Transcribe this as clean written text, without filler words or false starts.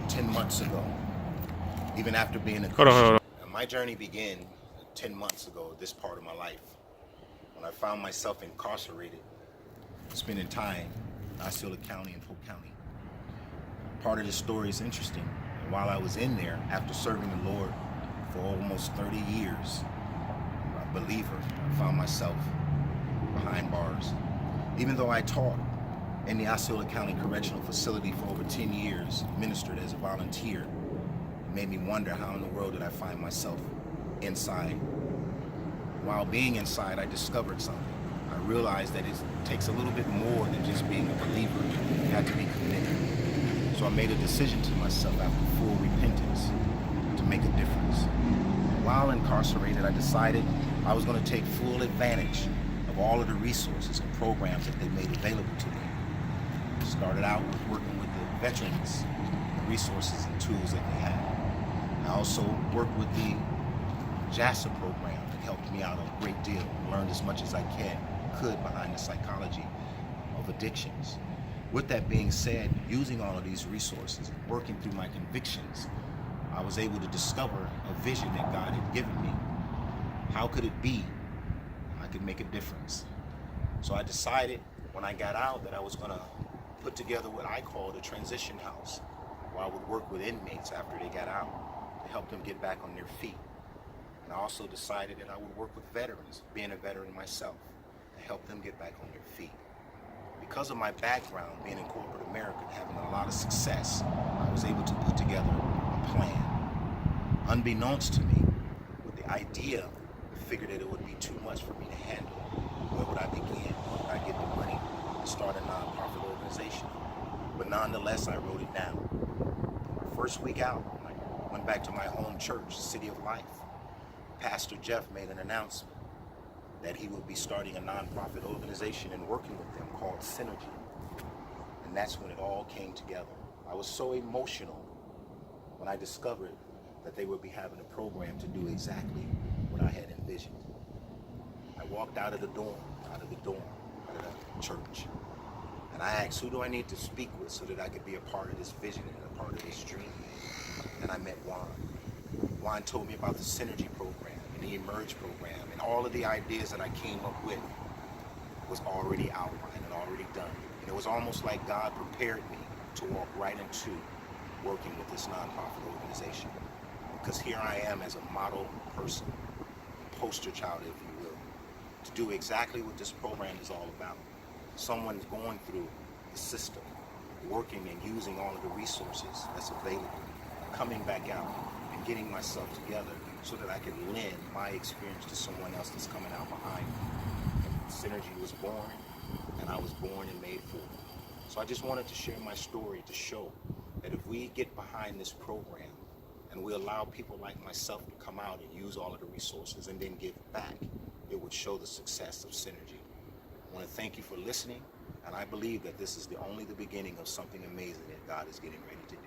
10 months ago, even after being a Hold on, hold Christian. on. My journey began 10 months ago, this part of my life, when I found myself incarcerated, spending time in Osceola County and Polk County. Part of the story is interesting. While I was in there, after serving the Lord for almost 30 years, a believer, I found myself behind bars. Even though I taught in the Osceola County Correctional Facility for over 10 years, ministered as a volunteer, it made me wonder how in the world did I find myself inside. While being inside, I discovered something. I realized that it takes a little bit more than just being a believer. You have to be committed. So I made a decision to myself after full repentance to make a difference. While incarcerated, I decided I was going to take full advantage of all of the resources and programs that they made available to me. Started out with working with the veterans, the resources and tools that they had. I also worked with the JASA program that helped me out a great deal. Learned as much as I could behind the psychology of addictions. With that being said, using all of these resources and working through my convictions, I was able to discover a vision that God had given me. How could it be I could make a difference? So I decided when I got out that I was going to put together what I called a transition house, where I would work with inmates after they got out to help them get back on their feet. And I also decided that I would work with veterans, being a veteran myself, to help them get back on their feet. Because of my background, being in corporate America, having a lot of success, I was able to put together a plan. Unbeknownst to me, with the idea, I figured that it would be too much for me to handle. Where would I begin? Where would I get the money to start a nonprofit organization? But nonetheless, I wrote it down. First week out, I went back to my home church, City of Life. Pastor Jeff made an announcement that he would be starting a nonprofit organization and working with them called Synergy. And that's when it all came together. I was so emotional when I discovered that they would be having a program to do exactly what I had envisioned. I walked out of the church, and I asked, who do I need to speak with so that I could be a part of this vision and a part of this dream? And I met Juan. Juan told me about the Synergy program and the Emerge program, and all of the ideas that I came up with was already outlined and already done. And it was almost like God prepared me to walk right into working with this nonprofit organization. Because here I am as a model person, poster child, if you will, to do exactly what this program is all about. Someone's going through the system, working and using all of the resources that's available, coming back out and getting myself together so that I can lend my experience to someone else that's coming out behind me. And Synergy was born, and I was born and made for it. So I just wanted to share my story to show that if we get behind this program and we allow people like myself to come out and use all of the resources and then give back, it would show the success of Synergy. I want to thank you for listening, and I believe that this is only the beginning of something amazing that God is getting ready to do.